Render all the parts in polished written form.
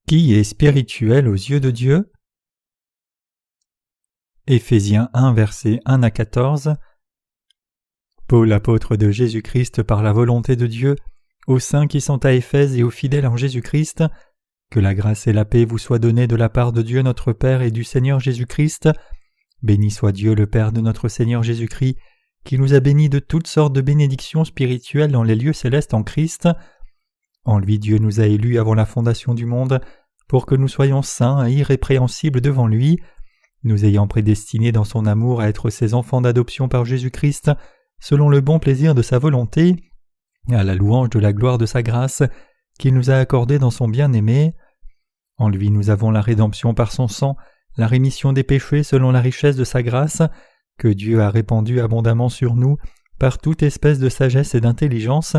Qui est spirituel aux yeux de Dieu? Éphésiens 1, versets 1 à 14. Paul, apôtre de Jésus-Christ par la volonté de Dieu, aux saints qui sont à Éphèse et aux fidèles en Jésus-Christ, que la grâce et la paix vous soient données de la part de Dieu notre Père et du Seigneur Jésus-Christ. Béni soit Dieu le Père de notre Seigneur Jésus-Christ, qui nous a bénis de toutes sortes de bénédictions spirituelles dans les lieux célestes en Christ. En lui Dieu nous a élus avant la fondation du monde, pour que nous soyons saints et irrépréhensibles devant lui, nous ayant prédestinés dans son amour à être ses enfants d'adoption par Jésus-Christ, selon le bon plaisir de sa volonté, à la louange de la gloire de sa grâce, qu'il nous a accordée dans son bien-aimé. En lui nous avons la rédemption par son sang, la rémission des péchés selon la richesse de sa grâce, que Dieu a répandue abondamment sur nous, par toute espèce de sagesse et d'intelligence,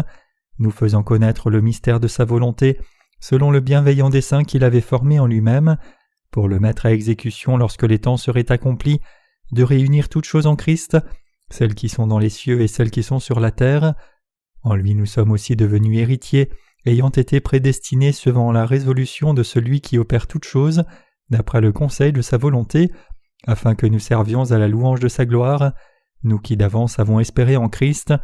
nous faisant connaître le mystère de sa volonté, selon le bienveillant dessein qu'il avait formé en lui-même, pour le mettre à exécution lorsque les temps seraient accomplis, de réunir toutes choses en Christ, celles qui sont dans les cieux et celles qui sont sur la terre. En lui nous sommes aussi devenus héritiers, ayant été prédestinés selon la résolution de celui qui opère toutes choses, d'après le conseil de sa volonté, afin que nous servions à la louange de sa gloire, nous qui d'avance avons espéré en Christ.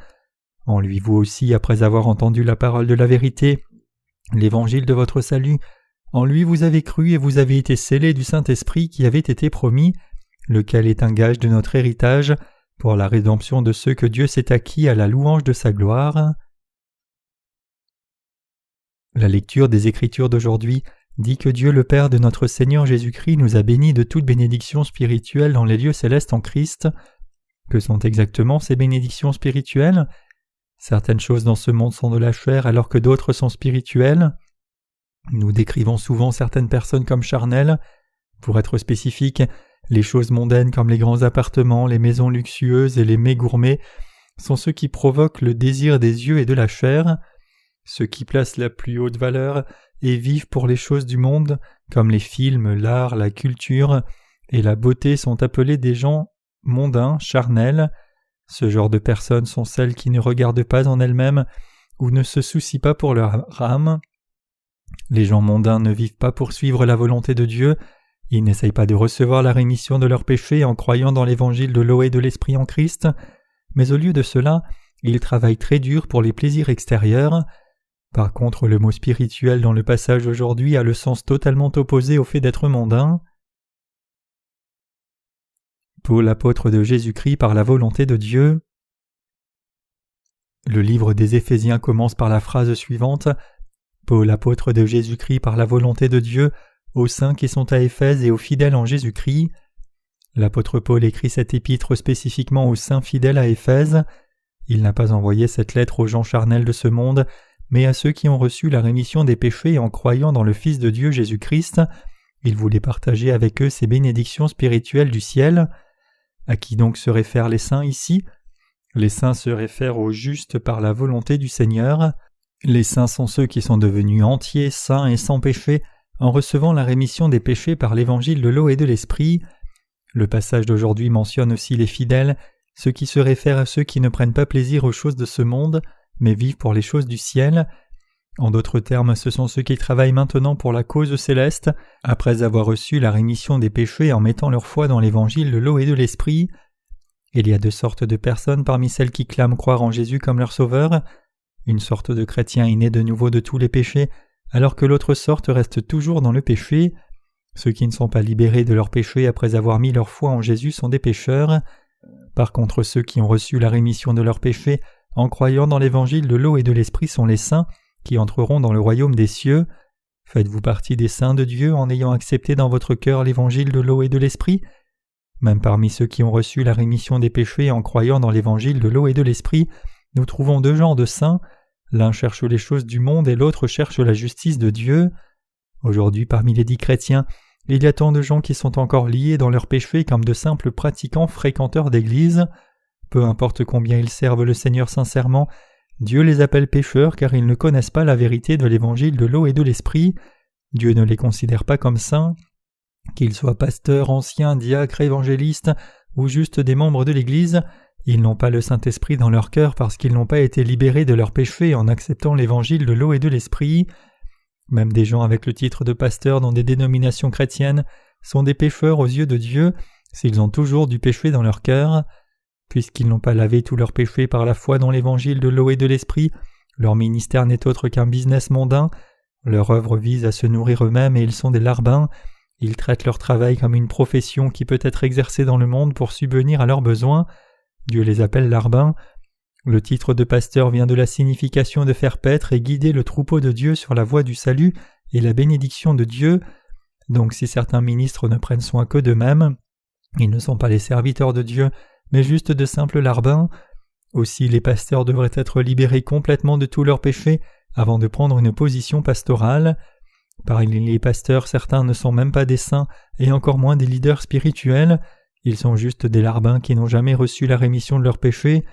En lui vous aussi, après avoir entendu la parole de la vérité, l'évangile de votre salut, en lui vous avez cru et vous avez été scellés du Saint-Esprit qui avait été promis, lequel est un gage de notre héritage, pour la rédemption de ceux que Dieu s'est acquis à la louange de sa gloire. La lecture des Écritures d'aujourd'hui dit que Dieu le Père de notre Seigneur Jésus-Christ nous a bénis de toute bénédiction spirituelle dans les lieux célestes en Christ. Que sont exactement ces bénédictions spirituelles? Certaines choses dans ce monde sont de la chair alors que d'autres sont spirituelles. Nous décrivons souvent certaines personnes comme charnelles. Pour être spécifique, les choses mondaines comme les grands appartements, les maisons luxueuses et les mets gourmets sont ceux qui provoquent le désir des yeux et de la chair. Ceux qui placent la plus haute valeur et vivent pour les choses du monde, comme les films, l'art, la culture et la beauté sont appelés des gens mondains, charnels. Ce genre de personnes sont celles qui ne regardent pas en elles-mêmes ou ne se soucient pas pour leur âme. Les gens mondains ne vivent pas pour suivre la volonté de Dieu, ils n'essayent pas de recevoir la rémission de leurs péchés en croyant dans l'évangile de l'eau et de l'esprit en Christ, mais au lieu de cela, ils travaillent très dur pour les plaisirs extérieurs. Par contre, le mot spirituel dans le passage aujourd'hui a le sens totalement opposé au fait d'être mondain. Paul, apôtre de Jésus-Christ par la volonté de Dieu. Le livre des Éphésiens commence par la phrase suivante: Paul, apôtre de Jésus-Christ par la volonté de Dieu, aux saints qui sont à Éphèse et aux fidèles en Jésus-Christ. L'apôtre Paul écrit cette épître spécifiquement aux saints fidèles à Éphèse. Il n'a pas envoyé cette lettre aux gens charnels de ce monde, mais à ceux qui ont reçu la rémission des péchés en croyant dans le Fils de Dieu Jésus-Christ. Il voulait partager avec eux ces bénédictions spirituelles du ciel. À qui donc se réfèrent les saints ici? Les saints se réfèrent aux justes par la volonté du Seigneur. Les saints sont ceux qui sont devenus entiers, saints et sans péché en recevant la rémission des péchés par l'évangile de l'eau et de l'esprit. Le passage d'aujourd'hui mentionne aussi les fidèles, ceux qui se réfèrent à ceux qui ne prennent pas plaisir aux choses de ce monde, mais vivent pour les choses du ciel. En d'autres termes, ce sont ceux qui travaillent maintenant pour la cause céleste, après avoir reçu la rémission des péchés en mettant leur foi dans l'évangile de l'eau et de l'esprit. Il y a deux sortes de personnes parmi celles qui clament croire en Jésus comme leur sauveur. Une sorte de chrétien est né de nouveau de tous les péchés, alors que l'autre sorte reste toujours dans le péché. Ceux qui ne sont pas libérés de leurs péchés après avoir mis leur foi en Jésus sont des pécheurs. Par contre, ceux qui ont reçu la rémission de leurs péchés en croyant dans l'évangile de l'eau et de l'esprit sont les saints qui entreront dans le royaume des cieux. Faites-vous partie des saints de Dieu en ayant accepté dans votre cœur l'évangile de l'eau et de l'esprit? Même parmi ceux qui ont reçu la rémission des péchés en croyant dans l'évangile de l'eau et de l'esprit, nous trouvons deux genres de saints. L'un cherche les choses du monde et l'autre cherche la justice de Dieu. Aujourd'hui, parmi les dits chrétiens, il y a tant de gens qui sont encore liés dans leurs péchés comme de simples pratiquants fréquenteurs d'église. Peu importe combien ils servent le Seigneur sincèrement, Dieu les appelle pécheurs car ils ne connaissent pas la vérité de l'évangile de l'eau et de l'esprit. Dieu ne les considère pas comme saints. Qu'ils soient pasteurs, anciens, diacres, évangélistes ou juste des membres de l'Église, ils n'ont pas le Saint-Esprit dans leur cœur parce qu'ils n'ont pas été libérés de leurs péchés en acceptant l'évangile de l'eau et de l'esprit. Même des gens avec le titre de pasteur dans des dénominations chrétiennes sont des pécheurs aux yeux de Dieu s'ils ont toujours du péché dans leur cœur. Puisqu'ils n'ont pas lavé tous leurs péchés par la foi dans l'évangile de l'eau et de l'esprit, leur ministère n'est autre qu'un business mondain. Leur œuvre vise à se nourrir eux-mêmes et ils sont des larbins. Ils traitent leur travail comme une profession qui peut être exercée dans le monde pour subvenir à leurs besoins. Dieu les appelle larbins. Le titre de pasteur vient de la signification de faire paître et guider le troupeau de Dieu sur la voie du salut et la bénédiction de Dieu. Donc si certains ministres ne prennent soin que d'eux-mêmes, ils ne sont pas les serviteurs de Dieu, mais juste de simples larbins. Aussi les pasteurs devraient être libérés complètement de tous leurs péchés avant de prendre une position pastorale. Parmi les pasteurs, certains ne sont même pas des saints et encore moins des leaders spirituels. Ils sont juste des larbins qui n'ont jamais reçu la rémission de leurs péchés.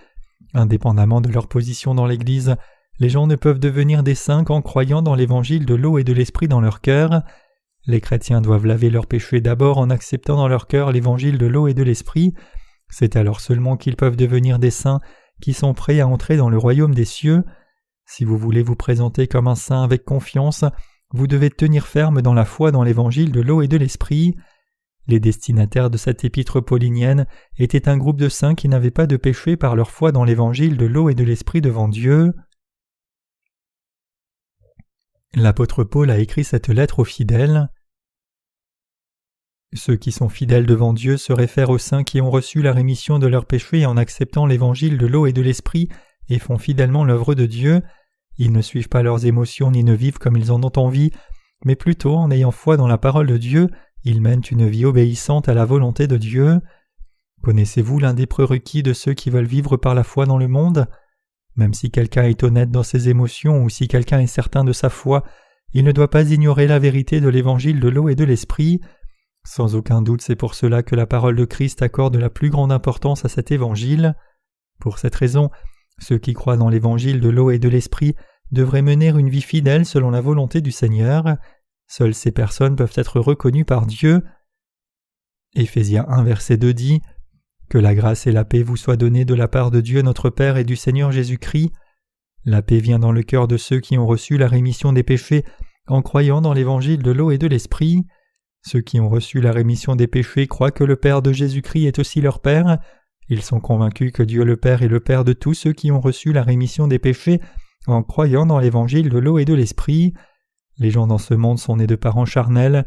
Indépendamment de leur position dans l'Église, les gens ne peuvent devenir des saints qu'en croyant dans l'évangile de l'eau et de l'esprit dans leur cœur. Les chrétiens doivent laver leurs péchés d'abord en acceptant dans leur cœur l'évangile de l'eau et de l'esprit. C'est alors seulement qu'ils peuvent devenir des saints qui sont prêts à entrer dans le royaume des cieux. Si vous voulez vous présenter comme un saint avec confiance, vous devez tenir ferme dans la foi dans l'évangile de l'eau et de l'esprit. Les destinataires de cette épître paulinienne étaient un groupe de saints qui n'avaient pas de péché par leur foi dans l'évangile de l'eau et de l'esprit devant Dieu. L'apôtre Paul a écrit cette lettre aux fidèles. Ceux qui sont fidèles devant Dieu se réfèrent aux saints qui ont reçu la rémission de leurs péchés en acceptant l'évangile de l'eau et de l'esprit et font fidèlement l'œuvre de Dieu. Ils ne suivent pas leurs émotions ni ne vivent comme ils en ont envie, mais plutôt en ayant foi dans la parole de Dieu, ils mènent une vie obéissante à la volonté de Dieu. Connaissez-vous l'un des prérequis de ceux qui veulent vivre par la foi dans le monde ? Même si quelqu'un est honnête dans ses émotions ou si quelqu'un est certain de sa foi, il ne doit pas ignorer la vérité de l'évangile de l'eau et de l'esprit. Sans aucun doute, c'est pour cela que la parole de Christ accorde la plus grande importance à cet évangile. Pour cette raison, ceux qui croient dans l'évangile de l'eau et de l'esprit devraient mener une vie fidèle selon la volonté du Seigneur. Seules ces personnes peuvent être reconnues par Dieu. Éphésiens 1 verset 2 dit « Que la grâce et la paix vous soient données de la part de Dieu notre Père et du Seigneur Jésus-Christ. La paix vient dans le cœur de ceux qui ont reçu la rémission des péchés en croyant dans l'évangile de l'eau et de l'esprit. Ceux qui ont reçu la rémission des péchés croient que le Père de Jésus-Christ est aussi leur Père. Ils sont convaincus que Dieu le Père est le Père de tous ceux qui ont reçu la rémission des péchés en croyant dans l'évangile de l'eau et de l'esprit. Les gens dans ce monde sont nés de parents charnels.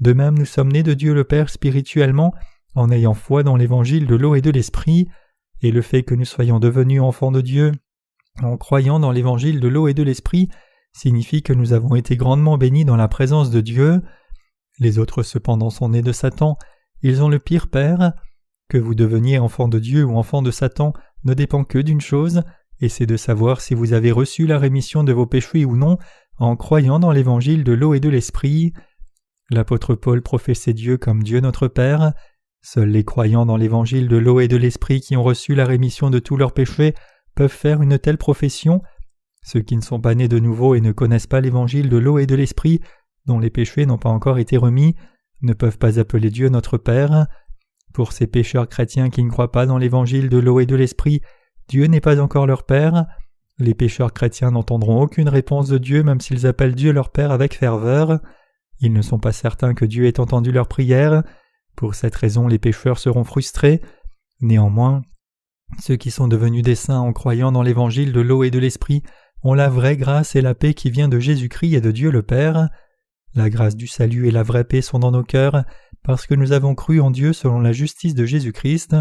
De même, nous sommes nés de Dieu le Père spirituellement en ayant foi dans l'évangile de l'eau et de l'esprit. Et le fait que nous soyons devenus enfants de Dieu en croyant dans l'évangile de l'eau et de l'esprit signifie que nous avons été grandement bénis dans la présence de Dieu. Les autres cependant sont nés de Satan, ils ont le pire père. Que vous deveniez enfant de Dieu ou enfant de Satan ne dépend que d'une chose, et c'est de savoir si vous avez reçu la rémission de vos péchés ou non en croyant dans l'évangile de l'eau et de l'esprit. L'apôtre Paul professait Dieu comme Dieu notre Père. Seuls les croyants dans l'évangile de l'eau et de l'esprit qui ont reçu la rémission de tous leurs péchés peuvent faire une telle profession. Ceux qui ne sont pas nés de nouveau et ne connaissent pas l'évangile de l'eau et de l'esprit, dont les péchés n'ont pas encore été remis, ne peuvent pas appeler Dieu notre Père. Pour ces pécheurs chrétiens qui ne croient pas dans l'évangile de l'eau et de l'esprit, Dieu n'est pas encore leur Père. Les pécheurs chrétiens n'entendront aucune réponse de Dieu même s'ils appellent Dieu leur Père avec ferveur. Ils ne sont pas certains que Dieu ait entendu leurs prières. Pour cette raison, les pécheurs seront frustrés. Néanmoins, ceux qui sont devenus des saints en croyant dans l'évangile de l'eau et de l'esprit ont la vraie grâce et la paix qui vient de Jésus-Christ et de Dieu le Père. La grâce du salut et la vraie paix sont dans nos cœurs parce que nous avons cru en Dieu selon la justice de Jésus-Christ.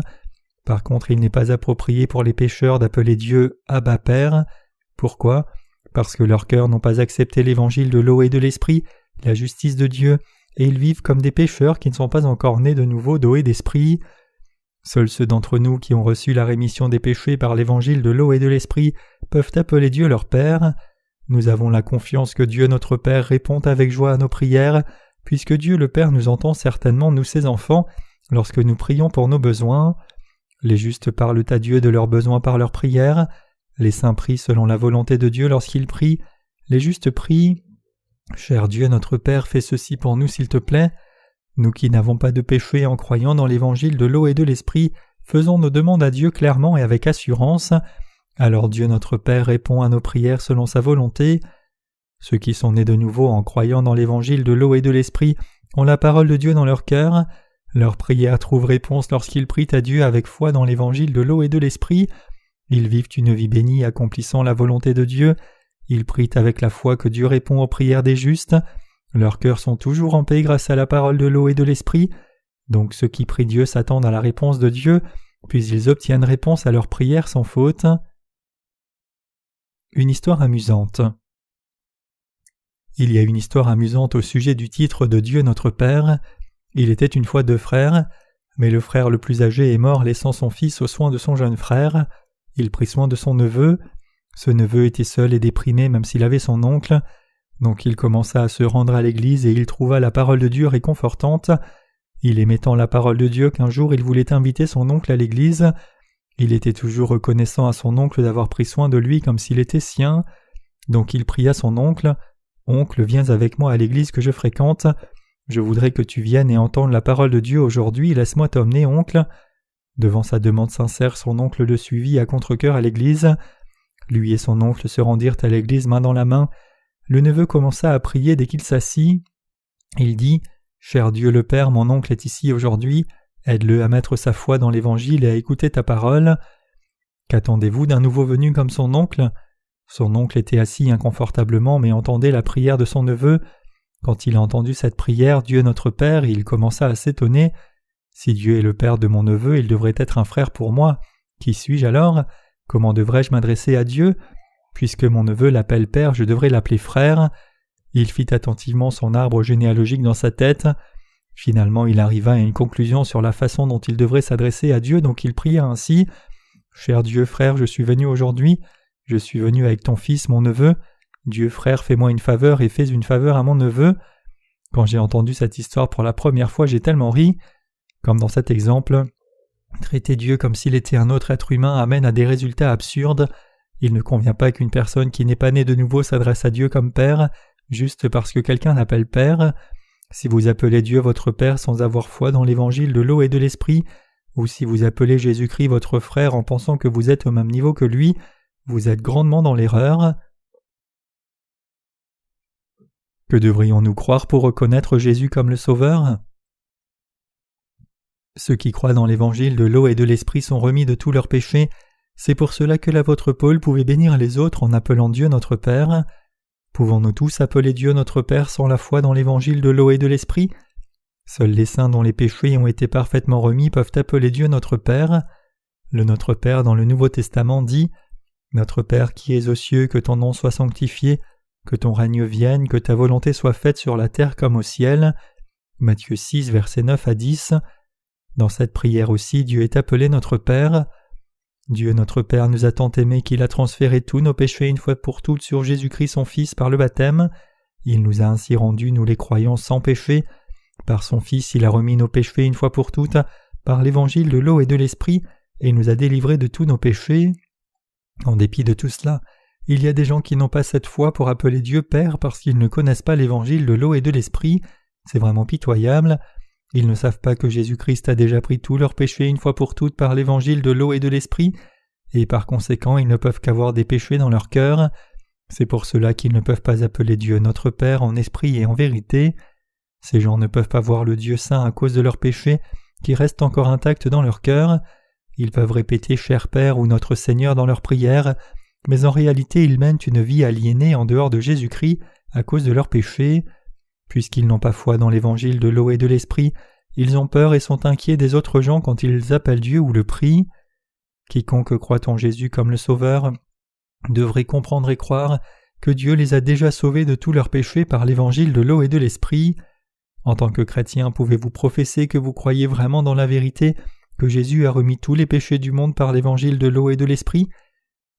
Par contre, il n'est pas approprié pour les pécheurs d'appeler Dieu Abba Père. Pourquoi ? Parce que leurs cœurs n'ont pas accepté l'évangile de l'eau et de l'esprit, la justice de Dieu, et ils vivent comme des pécheurs qui ne sont pas encore nés de nouveau d'eau et d'esprit. Seuls ceux d'entre nous qui ont reçu la rémission des péchés par l'évangile de l'eau et de l'esprit peuvent appeler Dieu leur Père. Nous avons la confiance que Dieu notre Père répond avec joie à nos prières, puisque Dieu le Père nous entend certainement, nous ses enfants, lorsque nous prions pour nos besoins. Les justes parlent à Dieu de leurs besoins par leurs prières. Les saints prient selon la volonté de Dieu lorsqu'ils prient. Les justes prient « Cher Dieu notre Père, fais ceci pour nous s'il te plaît ». Nous qui n'avons pas de péché en croyant dans l'évangile de l'eau et de l'esprit, faisons nos demandes à Dieu clairement et avec assurance. Alors Dieu notre Père répond à nos prières selon sa volonté. Ceux qui sont nés de nouveau en croyant dans l'évangile de l'eau et de l'esprit ont la parole de Dieu dans leur cœur. Leurs prières trouvent réponse lorsqu'ils prient à Dieu avec foi dans l'évangile de l'eau et de l'esprit. Ils vivent une vie bénie accomplissant la volonté de Dieu. Ils prient avec la foi que Dieu répond aux prières des justes. Leurs cœurs sont toujours en paix grâce à la parole de l'eau et de l'esprit. Donc ceux qui prient Dieu s'attendent à la réponse de Dieu, puis ils obtiennent réponse à leurs prières sans faute. Une histoire amusante. Il y a une histoire amusante au sujet du titre de Dieu notre Père. Il était une fois 2 frères, mais le frère le plus âgé est mort laissant son fils aux soins de son jeune frère. Il prit soin de son neveu. Ce neveu était seul et déprimé même s'il avait son oncle. Donc il commença à se rendre à l'église et il trouva la parole de Dieu réconfortante. Il aimait tant la parole de Dieu qu'un jour il voulait inviter son oncle à l'église. Il était toujours reconnaissant à son oncle d'avoir pris soin de lui comme s'il était sien. Donc il pria son oncle « Oncle, viens avec moi à l'église que je fréquente. Je voudrais que tu viennes et entendes la parole de Dieu aujourd'hui, laisse-moi t'emmener, oncle. » Devant sa demande sincère, son oncle le suivit à contre-cœur à l'église. Lui et son oncle se rendirent à l'église main dans la main. Le neveu commença à prier dès qu'il s'assit. Il dit « Cher Dieu le Père, mon oncle est ici aujourd'hui. Aide-le à mettre sa foi dans l'Évangile et à écouter ta parole. » Qu'attendez-vous d'un nouveau venu comme son oncle ? Son oncle était assis inconfortablement mais entendait la prière de son neveu. Quand il a entendu cette prière, Dieu notre Père, il commença à s'étonner. Si Dieu est le Père de mon neveu, il devrait être un frère pour moi. Qui suis-je alors ? Comment devrais-je m'adresser à Dieu ? Puisque mon neveu l'appelle Père, je devrais l'appeler frère. Il fit attentivement son arbre généalogique dans sa tête. Finalement, il arriva à une conclusion sur la façon dont il devrait s'adresser à Dieu, donc il pria ainsi « Cher Dieu frère, je suis venu aujourd'hui. Je suis venu avec ton fils, mon neveu. Dieu frère, fais-moi une faveur et fais une faveur à mon neveu. » Quand j'ai entendu cette histoire pour la première fois, j'ai tellement ri. Comme dans cet exemple, traiter Dieu comme s'il était un autre être humain amène à des résultats absurdes. Il ne convient pas qu'une personne qui n'est pas née de nouveau s'adresse à Dieu comme Père, juste parce que quelqu'un l'appelle Père. Si vous appelez Dieu votre Père sans avoir foi dans l'évangile de l'eau et de l'esprit, ou si vous appelez Jésus-Christ votre frère en pensant que vous êtes au même niveau que lui, vous êtes grandement dans l'erreur. Que devrions-nous croire pour reconnaître Jésus comme le Sauveur ? Ceux qui croient dans l'évangile de l'eau et de l'esprit sont remis de tous leurs péchés. C'est pour cela que l'apôtre Paul pouvait bénir les autres en appelant Dieu notre Père. Pouvons-nous tous appeler Dieu notre Père sans la foi dans l'évangile de l'eau et de l'esprit ? Seuls les saints dont les péchés ont été parfaitement remis peuvent appeler Dieu notre Père. Le Notre Père dans le Nouveau Testament dit « Notre Père qui es aux cieux, que ton nom soit sanctifié, que ton règne vienne, que ta volonté soit faite sur la terre comme au ciel. » Matthieu 6, versets 9 à 10. Dans cette prière aussi, Dieu est appelé notre Père. Dieu notre Père nous a tant aimés qu'il a transféré tous nos péchés une fois pour toutes sur Jésus-Christ son Fils par le baptême. Il nous a ainsi rendus, nous les croyants, sans péché. Par son Fils, il a remis nos péchés une fois pour toutes, par l'évangile de l'eau et de l'esprit, et nous a délivrés de tous nos péchés. En dépit de tout cela, il y a des gens qui n'ont pas cette foi pour appeler Dieu Père parce qu'ils ne connaissent pas l'évangile de l'eau et de l'esprit. C'est vraiment pitoyable. Ils ne savent pas que Jésus-Christ a déjà pris tous leurs péchés une fois pour toutes par l'évangile de l'eau et de l'esprit, et par conséquent ils ne peuvent qu'avoir des péchés dans leur cœur. C'est pour cela qu'ils ne peuvent pas appeler Dieu notre Père en esprit et en vérité. Ces gens ne peuvent pas voir le Dieu saint à cause de leurs péchés qui restent encore intacts dans leur cœur. Ils peuvent répéter « Cher Père » ou « Notre Seigneur » dans leurs prières, mais en réalité ils mènent une vie aliénée en dehors de Jésus-Christ à cause de leurs péchés. Puisqu'ils n'ont pas foi dans l'évangile de l'eau et de l'esprit, ils ont peur et sont inquiets des autres gens quand ils appellent Dieu ou le prient. Quiconque croit en Jésus comme le Sauveur devrait comprendre et croire que Dieu les a déjà sauvés de tous leurs péchés par l'évangile de l'eau et de l'esprit. En tant que chrétien, pouvez-vous professer que vous croyez vraiment dans la vérité que Jésus a remis tous les péchés du monde par l'évangile de l'eau et de l'esprit ?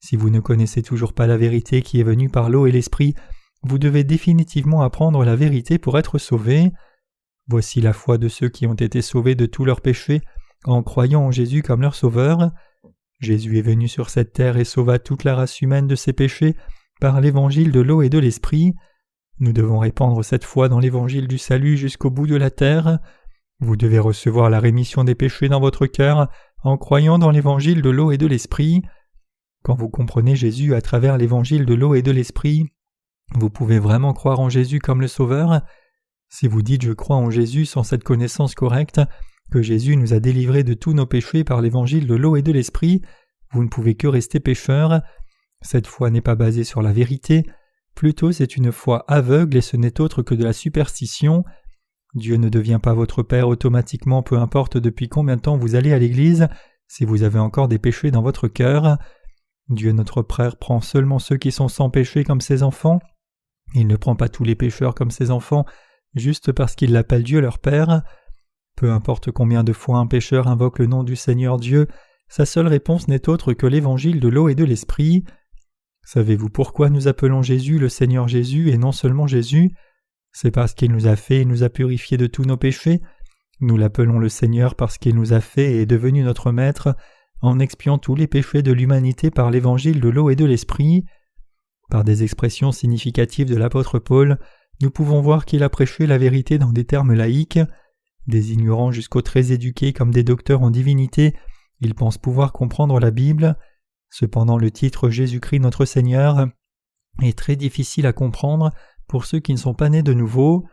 Si vous ne connaissez toujours pas la vérité qui est venue par l'eau et l'esprit, vous devez définitivement apprendre la vérité pour être sauvé. Voici la foi de ceux qui ont été sauvés de tous leurs péchés en croyant en Jésus comme leur sauveur. Jésus est venu sur cette terre et sauva toute la race humaine de ses péchés par l'évangile de l'eau et de l'esprit. Nous devons répandre cette foi dans l'évangile du salut jusqu'au bout de la terre. Vous devez recevoir la rémission des péchés dans votre cœur en croyant dans l'évangile de l'eau et de l'esprit. Quand vous comprenez Jésus à travers l'évangile de l'eau et de l'esprit, Vous pouvez vraiment croire en Jésus comme le Sauveur? Si vous dites « Je crois en Jésus » sans cette connaissance correcte, que Jésus nous a délivrés de tous nos péchés par l'évangile de l'eau et de l'esprit, vous ne pouvez que rester pécheur. Cette foi n'est pas basée sur la vérité, plutôt c'est une foi aveugle et ce n'est autre que de la superstition. Dieu ne devient pas votre Père automatiquement peu importe depuis combien de temps vous allez à l'église, si vous avez encore des péchés dans votre cœur. Dieu notre Père prend seulement ceux qui sont sans péché comme ses enfants. Il ne prend pas tous les pécheurs comme ses enfants, juste parce qu'il l'appelle Dieu leur Père. Peu importe combien de fois un pécheur invoque le nom du Seigneur Dieu, sa seule réponse n'est autre que l'évangile de l'eau et de l'esprit. Savez-vous pourquoi nous appelons Jésus le Seigneur Jésus et non seulement Jésus? C'est parce qu'il nous a fait et nous a purifiés de tous nos péchés. Nous l'appelons le Seigneur parce qu'il nous a fait et est devenu notre Maître, en expiant tous les péchés de l'humanité par l'évangile de l'eau et de l'esprit. Par des expressions significatives de l'apôtre Paul, nous pouvons voir qu'il a prêché la vérité dans des termes laïques. Des ignorants jusqu'aux très éduqués comme des docteurs en divinité, ils pensent pouvoir comprendre la Bible. Cependant le titre Jésus-Christ notre Seigneur est très difficile à comprendre pour ceux qui ne sont pas nés de nouveau.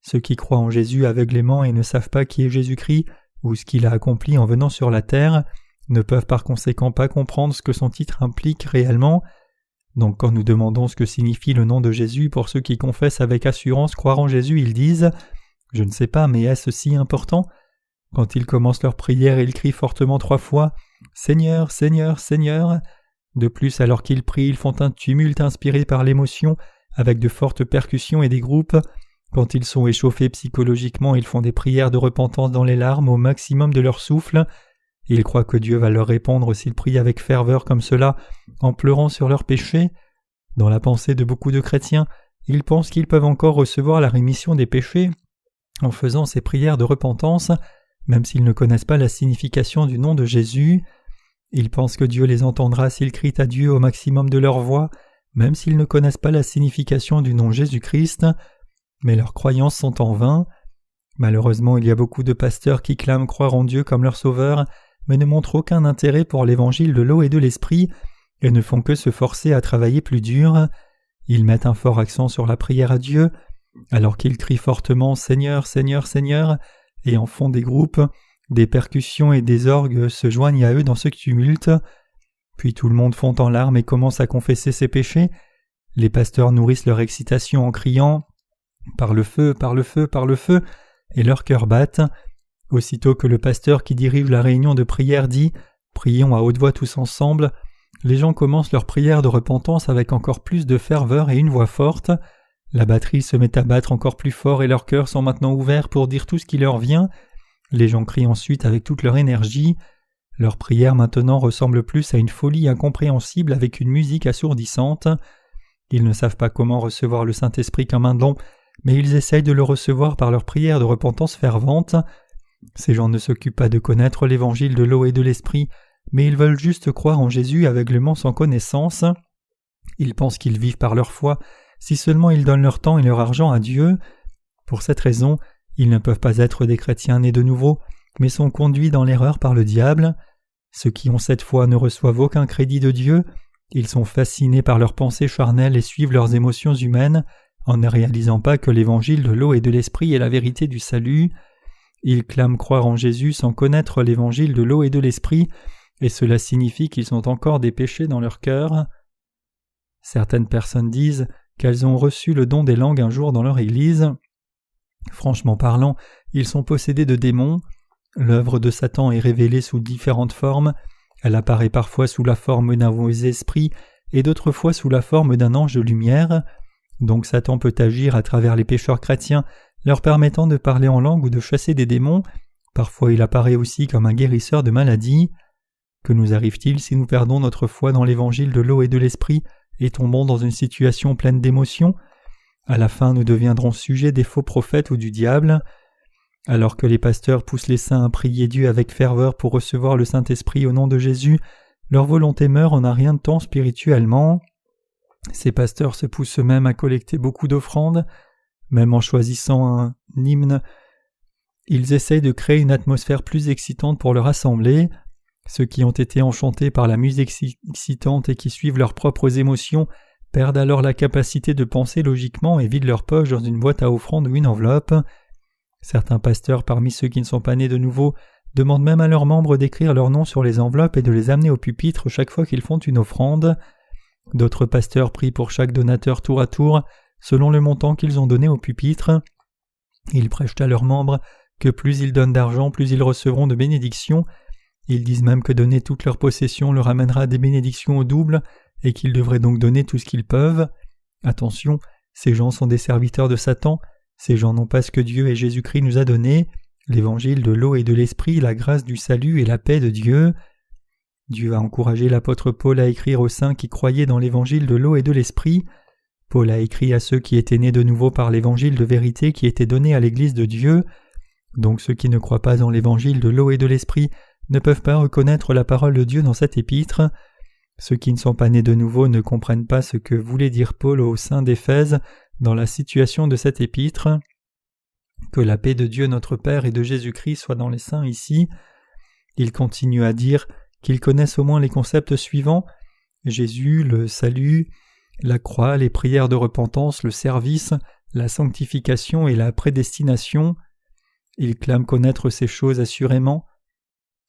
Ceux qui croient en Jésus aveuglément et ne savent pas qui est Jésus-Christ ou ce qu'il a accompli en venant sur la terre ne peuvent par conséquent pas comprendre ce que son titre implique réellement. Donc quand nous demandons ce que signifie le nom de Jésus pour ceux qui confessent avec assurance croire en Jésus, ils disent « Je ne sais pas, mais est-ce si important ?» Quand ils commencent leur prière, ils crient fortement 3 fois « Seigneur, Seigneur, Seigneur !» De plus, alors qu'ils prient, ils font un tumulte inspiré par l'émotion, avec de fortes percussions et des groupes. Quand ils sont échauffés psychologiquement, ils font des prières de repentance dans les larmes au maximum de leur souffle. Ils croient que Dieu va leur répondre s'ils prient avec ferveur comme cela, en pleurant sur leurs péchés. Dans la pensée de beaucoup de chrétiens, ils pensent qu'ils peuvent encore recevoir la rémission des péchés en faisant ces prières de repentance, même s'ils ne connaissent pas la signification du nom de Jésus. Ils pensent que Dieu les entendra s'ils crient à Dieu au maximum de leur voix, même s'ils ne connaissent pas la signification du nom Jésus-Christ. Mais leurs croyances sont en vain. Malheureusement, il y a beaucoup de pasteurs qui clament croire en Dieu comme leur sauveur, mais ne montrent aucun intérêt pour l'évangile de l'eau et de l'esprit, et ne font que se forcer à travailler plus dur. Ils mettent un fort accent sur la prière à Dieu, alors qu'ils crient fortement « Seigneur, Seigneur, Seigneur !» et en font des groupes, des percussions et des orgues se joignent à eux dans ce tumulte. Puis tout le monde fond en larmes et commence à confesser ses péchés. Les pasteurs nourrissent leur excitation en criant « Par le feu, par le feu, par le feu !» et leurs cœurs battent. Aussitôt que le pasteur qui dirige la réunion de prière dit « Prions à haute voix tous ensemble », les gens commencent leur prière de repentance avec encore plus de ferveur et une voix forte. La batterie se met à battre encore plus fort et leurs cœurs sont maintenant ouverts pour dire tout ce qui leur vient. Les gens crient ensuite avec toute leur énergie. Leur prière maintenant ressemble plus à une folie incompréhensible avec une musique assourdissante. Ils ne savent pas comment recevoir le Saint-Esprit comme un don, mais ils essayent de le recevoir par leur prière de repentance fervente. Ces gens ne s'occupent pas de connaître l'évangile de l'eau et de l'esprit, mais ils veulent juste croire en Jésus aveuglément sans connaissance. Ils pensent qu'ils vivent par leur foi, si seulement ils donnent leur temps et leur argent à Dieu. Pour cette raison, ils ne peuvent pas être des chrétiens nés de nouveau, mais sont conduits dans l'erreur par le diable. Ceux qui ont cette foi ne reçoivent aucun crédit de Dieu. Ils sont fascinés par leurs pensées charnelles et suivent leurs émotions humaines, en ne réalisant pas que l'évangile de l'eau et de l'esprit est la vérité du salut. Ils clament croire en Jésus sans connaître l'évangile de l'eau et de l'esprit, et cela signifie qu'ils ont encore des péchés dans leur cœur. Certaines personnes disent qu'elles ont reçu le don des langues un jour dans leur église. Franchement parlant, ils sont possédés de démons. L'œuvre de Satan est révélée sous différentes formes. Elle apparaît parfois sous la forme d'un mauvais esprit et d'autres fois sous la forme d'un ange de lumière. Donc Satan peut agir à travers les pécheurs chrétiens, leur permettant de parler en langue ou de chasser des démons. Parfois il apparaît aussi comme un guérisseur de maladies. Que nous arrive-t-il si nous perdons notre foi dans l'évangile de l'eau et de l'esprit et tombons dans une situation pleine d'émotions? À la fin, nous deviendrons sujets des faux prophètes ou du diable. Alors que les pasteurs poussent les saints à prier Dieu avec ferveur pour recevoir le Saint-Esprit au nom de Jésus, leur volonté meurt en un rien de temps spirituellement. Ces pasteurs se poussent eux-mêmes à collecter beaucoup d'offrandes. Même en choisissant un hymne, ils essayent de créer une atmosphère plus excitante pour leur assemblée. Ceux qui ont été enchantés par la musique excitante et qui suivent leurs propres émotions perdent alors la capacité de penser logiquement et vident leur poche dans une boîte à offrandes ou une enveloppe. Certains pasteurs parmi ceux qui ne sont pas nés de nouveau demandent même à leurs membres d'écrire leur nom sur les enveloppes et de les amener au pupitre chaque fois qu'ils font une offrande. D'autres pasteurs prient pour chaque donateur tour à tour, selon le montant qu'ils ont donné au pupitre. Ils prêchent à leurs membres que plus ils donnent d'argent, plus ils recevront de bénédictions. Ils disent même que donner toute leur possession leur amènera des bénédictions au double et qu'ils devraient donc donner tout ce qu'ils peuvent. Attention, ces gens sont des serviteurs de Satan. Ces gens n'ont pas ce que Dieu et Jésus-Christ nous a donné, l'évangile de l'eau et de l'esprit, la grâce du salut et la paix de Dieu. Dieu a encouragé l'apôtre Paul à écrire aux saints qui croyaient dans l'évangile de l'eau et de l'esprit. Paul a écrit à ceux qui étaient nés de nouveau par l'évangile de vérité qui était donné à l'Église de Dieu. Donc ceux qui ne croient pas en l'évangile de l'eau et de l'esprit ne peuvent pas reconnaître la parole de Dieu dans cet épître. Ceux qui ne sont pas nés de nouveau ne comprennent pas ce que voulait dire Paul aux saints d'Éphèse dans la situation de cet épître. Que la paix de Dieu notre Père et de Jésus-Christ soit dans les saints ici. Il continue à dire qu'ils connaissent au moins les concepts suivants: Jésus, le salut, la croix, les prières de repentance, le service, la sanctification et la prédestination. Ils clament connaître ces choses assurément.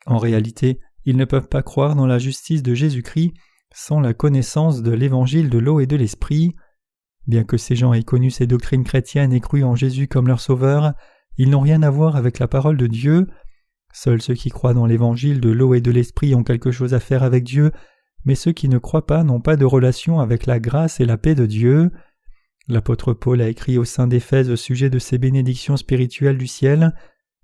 En réalité, ils ne peuvent pas croire dans la justice de Jésus-Christ sans la connaissance de l'évangile de l'eau et de l'esprit. Bien que ces gens aient connu ces doctrines chrétiennes et cru en Jésus comme leur sauveur, ils n'ont rien à voir avec la parole de Dieu. Seuls ceux qui croient dans l'évangile de l'eau et de l'esprit ont quelque chose à faire avec Dieu, mais ceux qui ne croient pas n'ont pas de relation avec la grâce et la paix de Dieu. L'apôtre Paul a écrit aux saints d'Éphèse au sujet de ces bénédictions spirituelles du ciel.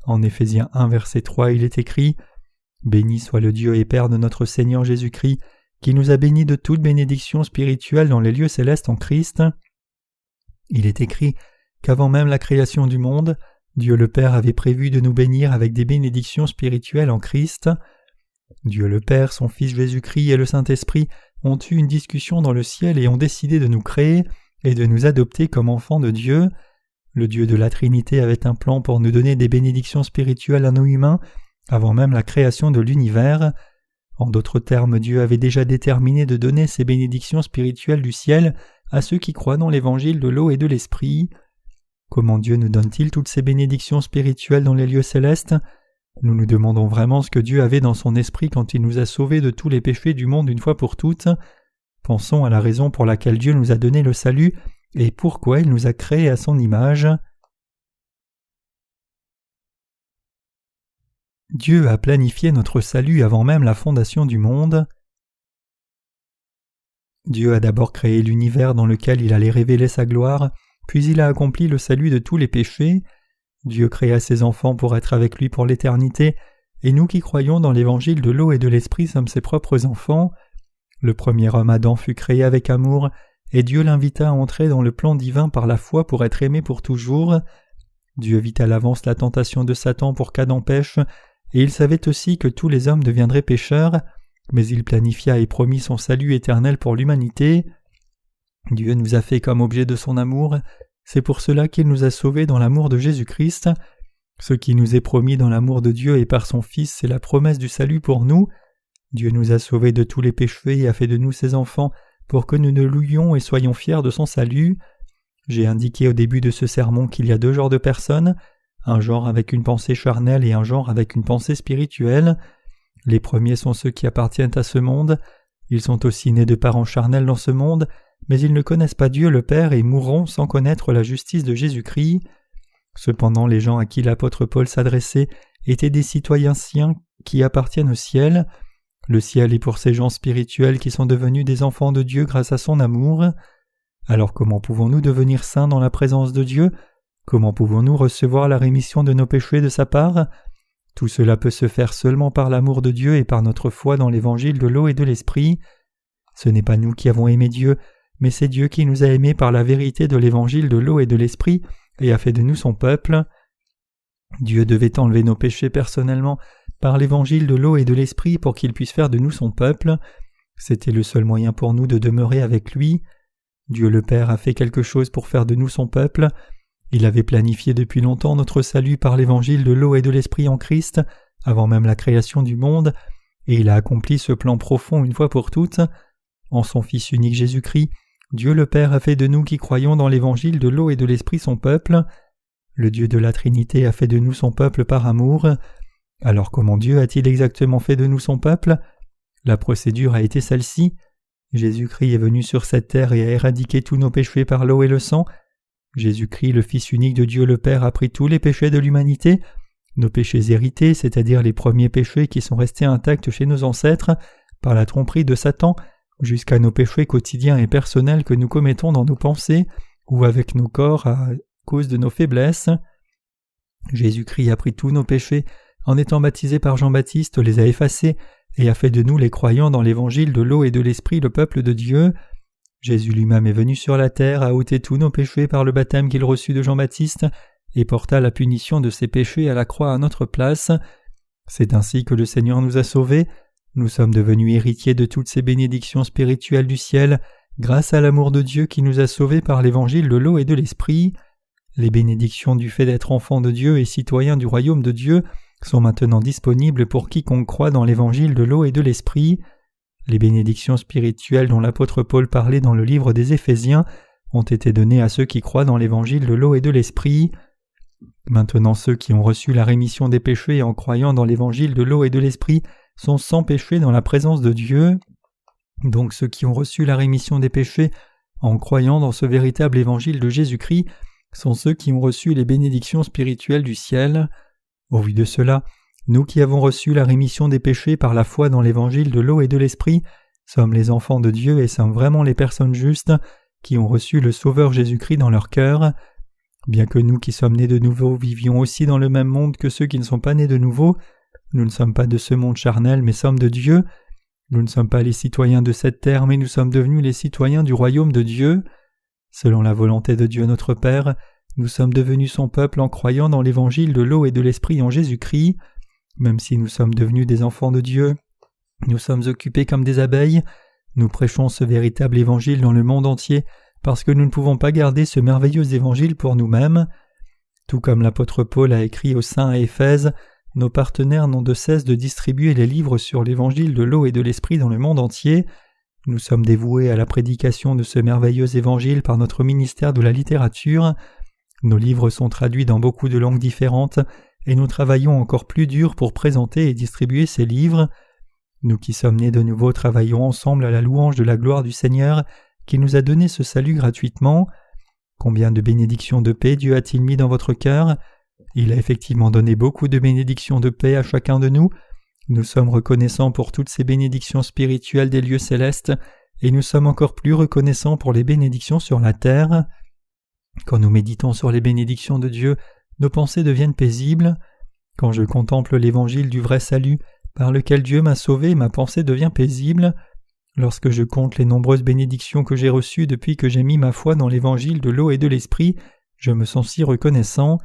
En Éphésiens 1, verset 3, il est écrit: « Béni soit le Dieu et Père de notre Seigneur Jésus-Christ, qui nous a bénis de toute bénédiction spirituelle dans les lieux célestes en Christ. » Il est écrit qu'avant même la création du monde, Dieu le Père avait prévu de nous bénir avec des bénédictions spirituelles en Christ. Dieu le Père, son Fils Jésus-Christ et le Saint-Esprit ont eu une discussion dans le ciel et ont décidé de nous créer et de nous adopter comme enfants de Dieu. Le Dieu de la Trinité avait un plan pour nous donner des bénédictions spirituelles à nous humains avant même la création de l'univers. En d'autres termes, Dieu avait déjà déterminé de donner ces bénédictions spirituelles du ciel à ceux qui croient dans l'évangile de l'eau et de l'esprit. Comment Dieu nous donne-t-il toutes ces bénédictions spirituelles dans les lieux célestes? Nous nous demandons vraiment ce que Dieu avait dans son esprit quand il nous a sauvés de tous les péchés du monde une fois pour toutes. Pensons à la raison pour laquelle Dieu nous a donné le salut et pourquoi il nous a créés à son image. Dieu a planifié notre salut avant même la fondation du monde. Dieu a d'abord créé l'univers dans lequel il allait révéler sa gloire, puis il a accompli le salut de tous les péchés. Dieu créa ses enfants pour être avec lui pour l'éternité, et nous qui croyons dans l'évangile de l'eau et de l'esprit sommes ses propres enfants. Le premier homme Adam fut créé avec amour, et Dieu l'invita à entrer dans le plan divin par la foi pour être aimé pour toujours. Dieu vit à l'avance la tentation de Satan pour qu'Adam pêche, et il savait aussi que tous les hommes deviendraient pécheurs, mais il planifia et promit son salut éternel pour l'humanité. Dieu nous a fait comme objet de son amour, c'est pour cela qu'il nous a sauvés dans l'amour de Jésus-Christ. Ce qui nous est promis dans l'amour de Dieu et par son Fils, c'est la promesse du salut pour nous. Dieu nous a sauvés de tous les péchés et a fait de nous ses enfants pour que nous le louions et soyons fiers de son salut. J'ai indiqué au début de ce sermon qu'il y a deux genres de personnes, un genre avec une pensée charnelle et un genre avec une pensée spirituelle. Les premiers sont ceux qui appartiennent à ce monde. Ils sont aussi nés de parents charnels dans ce monde, mais ils ne connaissent pas Dieu le Père et mourront sans connaître la justice de Jésus-Christ. Cependant, les gens à qui l'apôtre Paul s'adressait étaient des citoyens saints qui appartiennent au ciel. Le ciel est pour ces gens spirituels qui sont devenus des enfants de Dieu grâce à son amour. Alors comment pouvons-nous devenir saints dans la présence de Dieu? Comment pouvons-nous recevoir la rémission de nos péchés de sa part? Tout cela peut se faire seulement par l'amour de Dieu et par notre foi dans l'évangile de l'eau et de l'esprit. Ce n'est pas nous qui avons aimé Dieu, mais c'est Dieu qui nous a aimés par la vérité de l'évangile de l'eau et de l'esprit et a fait de nous son peuple. Dieu devait enlever nos péchés personnellement par l'évangile de l'eau et de l'esprit pour qu'il puisse faire de nous son peuple. C'était le seul moyen pour nous de demeurer avec lui. Dieu le Père a fait quelque chose pour faire de nous son peuple. Il avait planifié depuis longtemps notre salut par l'évangile de l'eau et de l'esprit en Christ, avant même la création du monde, et il a accompli ce plan profond une fois pour toutes. En son Fils unique Jésus-Christ, Dieu le Père a fait de nous qui croyons dans l'évangile de l'eau et de l'esprit son peuple. Le Dieu de la Trinité a fait de nous son peuple par amour. Alors comment Dieu a-t-il exactement fait de nous son peuple ? La procédure a été celle-ci. Jésus-Christ est venu sur cette terre et a éradiqué tous nos péchés par l'eau et le sang. Jésus-Christ, le Fils unique de Dieu le Père, a pris tous les péchés de l'humanité, nos péchés hérités, c'est-à-dire les premiers péchés qui sont restés intacts chez nos ancêtres, par la tromperie de Satan, jusqu'à nos péchés quotidiens et personnels que nous commettons dans nos pensées ou avec nos corps à cause de nos faiblesses. Jésus-Christ a pris tous nos péchés, en étant baptisé par Jean-Baptiste, les a effacés et a fait de nous les croyants dans l'évangile de l'eau et de l'esprit le peuple de Dieu. Jésus lui-même est venu sur la terre, a ôté tous nos péchés par le baptême qu'il reçut de Jean-Baptiste et porta la punition de ses péchés à la croix à notre place. C'est ainsi que le Seigneur nous a sauvés. Nous sommes devenus héritiers de toutes ces bénédictions spirituelles du ciel grâce à l'amour de Dieu qui nous a sauvés par l'évangile de l'eau et de l'esprit. Les bénédictions du fait d'être enfants de Dieu et citoyens du royaume de Dieu sont maintenant disponibles pour quiconque croit dans l'évangile de l'eau et de l'esprit. Les bénédictions spirituelles dont l'apôtre Paul parlait dans le livre des Éphésiens ont été données à ceux qui croient dans l'évangile de l'eau et de l'esprit. Maintenant ceux qui ont reçu la rémission des péchés en croyant dans l'évangile de l'eau et de l'esprit sont sans péché dans la présence de Dieu. Donc ceux qui ont reçu la rémission des péchés en croyant dans ce véritable évangile de Jésus-Christ sont ceux qui ont reçu les bénédictions spirituelles du ciel. Au vu de cela, nous qui avons reçu la rémission des péchés par la foi dans l'évangile de l'eau et de l'esprit, sommes les enfants de Dieu et sommes vraiment les personnes justes qui ont reçu le Sauveur Jésus-Christ dans leur cœur. Bien que nous qui sommes nés de nouveau vivions aussi dans le même monde que ceux qui ne sont pas nés de nouveau, nous ne sommes pas de ce monde charnel mais sommes de Dieu. Nous ne sommes pas les citoyens de cette terre mais nous sommes devenus les citoyens du royaume de Dieu. Selon la volonté de Dieu notre Père, nous sommes devenus son peuple en croyant dans l'évangile de l'eau et de l'esprit en Jésus-Christ. Même si nous sommes devenus des enfants de Dieu, nous sommes occupés comme des abeilles. Nous prêchons ce véritable évangile dans le monde entier parce que nous ne pouvons pas garder ce merveilleux évangile pour nous-mêmes. Tout comme l'apôtre Paul a écrit aux saints à Éphèse, nos partenaires n'ont de cesse de distribuer les livres sur l'évangile de l'eau et de l'esprit dans le monde entier. Nous sommes dévoués à la prédication de ce merveilleux évangile par notre ministère de la littérature. Nos livres sont traduits dans beaucoup de langues différentes et nous travaillons encore plus dur pour présenter et distribuer ces livres. Nous qui sommes nés de nouveau travaillons ensemble à la louange de la gloire du Seigneur qui nous a donné ce salut gratuitement. Combien de bénédictions de paix Dieu a-t-il mis dans votre cœur ? Il a effectivement donné beaucoup de bénédictions de paix à chacun de nous. Nous sommes reconnaissants pour toutes ces bénédictions spirituelles des lieux célestes et nous sommes encore plus reconnaissants pour les bénédictions sur la terre. Quand nous méditons sur les bénédictions de Dieu, nos pensées deviennent paisibles. Quand je contemple l'évangile du vrai salut, par lequel Dieu m'a sauvé, ma pensée devient paisible. Lorsque je compte les nombreuses bénédictions que j'ai reçues depuis que j'ai mis ma foi dans l'évangile de l'eau et de l'esprit, je me sens si reconnaissant.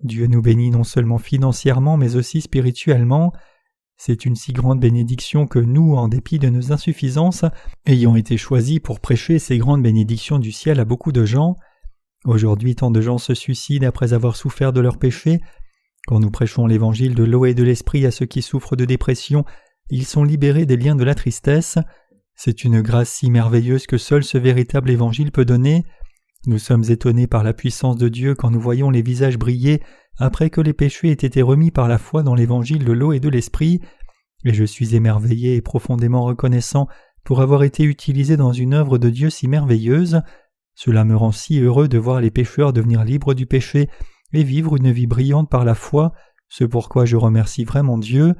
Dieu nous bénit non seulement financièrement mais aussi spirituellement. C'est une si grande bénédiction que nous, en dépit de nos insuffisances, ayons été choisis pour prêcher ces grandes bénédictions du ciel à beaucoup de gens. Aujourd'hui, tant de gens se suicident après avoir souffert de leurs péchés. Quand nous prêchons l'évangile de l'eau et de l'esprit à ceux qui souffrent de dépression, ils sont libérés des liens de la tristesse. C'est une grâce si merveilleuse que seul ce véritable évangile peut donner. Nous sommes étonnés par la puissance de Dieu quand nous voyons les visages briller après que les péchés aient été remis par la foi dans l'évangile de l'eau et de l'esprit, et je suis émerveillé et profondément reconnaissant pour avoir été utilisé dans une œuvre de Dieu si merveilleuse. Cela me rend si heureux de voir les pécheurs devenir libres du péché et vivre une vie brillante par la foi, ce pourquoi je remercie vraiment Dieu.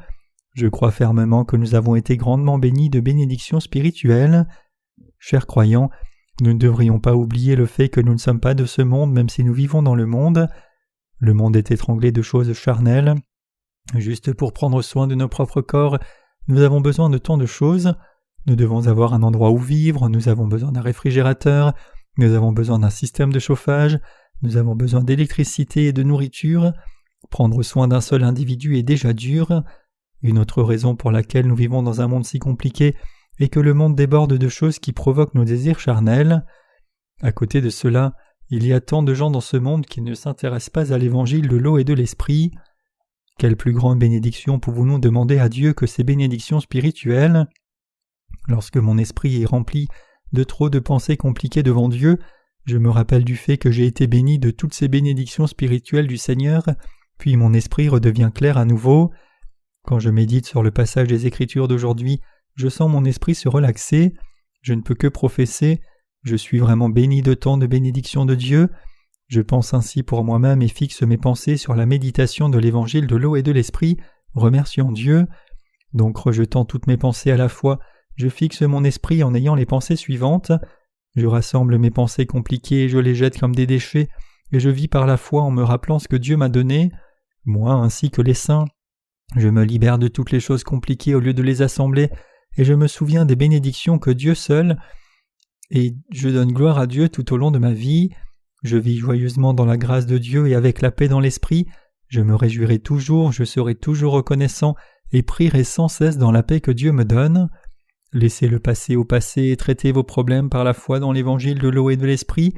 Je crois fermement que nous avons été grandement bénis de bénédictions spirituelles. Chers croyants, nous ne devrions pas oublier le fait que nous ne sommes pas de ce monde même si nous vivons dans le monde. Le monde est étranglé de choses charnelles. Juste pour prendre soin de nos propres corps, nous avons besoin de tant de choses. Nous devons avoir un endroit où vivre, nous avons besoin d'un réfrigérateur, nous avons besoin d'un système de chauffage, nous avons besoin d'électricité et de nourriture. Prendre soin d'un seul individu est déjà dur. Une autre raison pour laquelle nous vivons dans un monde si compliqué est que le monde déborde de choses qui provoquent nos désirs charnels. À côté de cela, il y a tant de gens dans ce monde qui ne s'intéressent pas à l'évangile de l'eau et de l'esprit. Quelle plus grande bénédiction pouvons-nous demander à Dieu que ces bénédictions spirituelles ? Lorsque mon esprit est rempli de trop de pensées compliquées devant Dieu. Je me rappelle du fait que j'ai été béni de toutes ces bénédictions spirituelles du Seigneur, puis mon esprit redevient clair à nouveau. Quand je médite sur le passage des Écritures d'aujourd'hui, je sens mon esprit se relaxer. Je ne peux que professer « Je suis vraiment béni de tant de bénédictions de Dieu ». Je pense ainsi pour moi-même et fixe mes pensées sur la méditation de l'évangile de l'eau et de l'esprit, remerciant Dieu. Donc rejetant toutes mes pensées à la fois, je fixe mon esprit en ayant les pensées suivantes. Je rassemble mes pensées compliquées et je les jette comme des déchets, et je vis par la foi en me rappelant ce que Dieu m'a donné. Moi ainsi que les saints, je me libère de toutes les choses compliquées au lieu de les assembler, et je me souviens des bénédictions que Dieu seul, et je donne gloire à Dieu tout au long de ma vie. Je vis joyeusement dans la grâce de Dieu et avec la paix dans l'esprit. Je me réjouirai toujours, je serai toujours reconnaissant et prierai sans cesse dans la paix que Dieu me donne. Laissez le passé au passé et traitez vos problèmes par la foi dans l'évangile de l'eau et de l'esprit.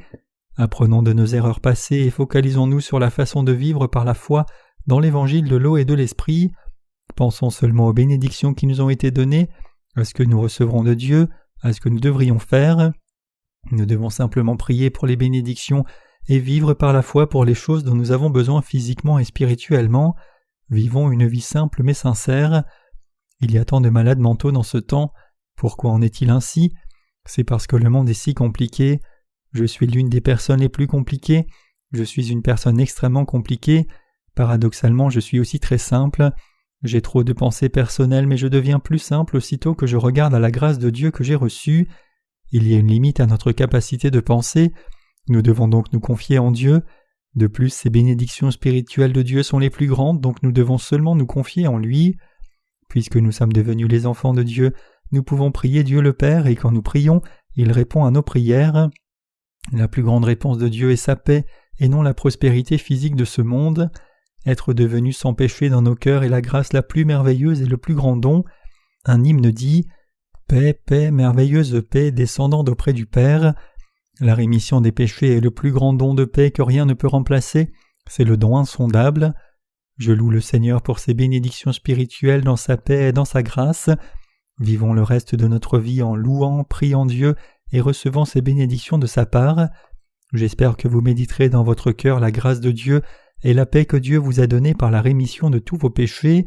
Apprenons de nos erreurs passées et focalisons-nous sur la façon de vivre par la foi dans l'évangile de l'eau et de l'esprit. Pensons seulement aux bénédictions qui nous ont été données, à ce que nous recevrons de Dieu, à ce que nous devrions faire. Nous devons simplement prier pour les bénédictions et vivre par la foi pour les choses dont nous avons besoin physiquement et spirituellement. Vivons une vie simple mais sincère. Il y a tant de malades mentaux dans ce temps. Pourquoi en est-il ainsi? C'est parce que le monde est si compliqué. Je suis l'une des personnes les plus compliquées. Je suis une personne extrêmement compliquée. Paradoxalement, je suis aussi très simple. J'ai trop de pensées personnelles, mais je deviens plus simple aussitôt que je regarde à la grâce de Dieu que j'ai reçue. Il y a une limite à notre capacité de penser. Nous devons donc nous confier en Dieu. De plus, ces bénédictions spirituelles de Dieu sont les plus grandes, donc nous devons seulement nous confier en lui. Puisque nous sommes devenus les enfants de Dieu, nous pouvons prier Dieu le Père, et quand nous prions, il répond à nos prières. La plus grande réponse de Dieu est sa paix, et non la prospérité physique de ce monde. Être devenu sans péché dans nos cœurs est la grâce la plus merveilleuse et le plus grand don. Un hymne dit « Paix, paix, merveilleuse paix, descendant d'auprès du Père ». La rémission des péchés est le plus grand don de paix que rien ne peut remplacer, c'est le don insondable. Je loue le Seigneur pour ses bénédictions spirituelles dans sa paix et dans sa grâce. Vivons le reste de notre vie en louant, priant Dieu et recevant ses bénédictions de sa part. J'espère que vous méditerez dans votre cœur la grâce de Dieu et la paix que Dieu vous a donnée par la rémission de tous vos péchés.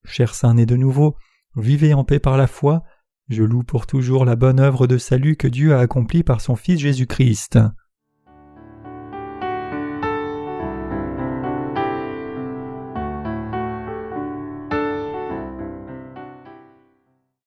Chers saints nés de nouveau, vivez en paix par la foi. Je loue pour toujours la bonne œuvre de salut que Dieu a accomplie par son Fils Jésus-Christ.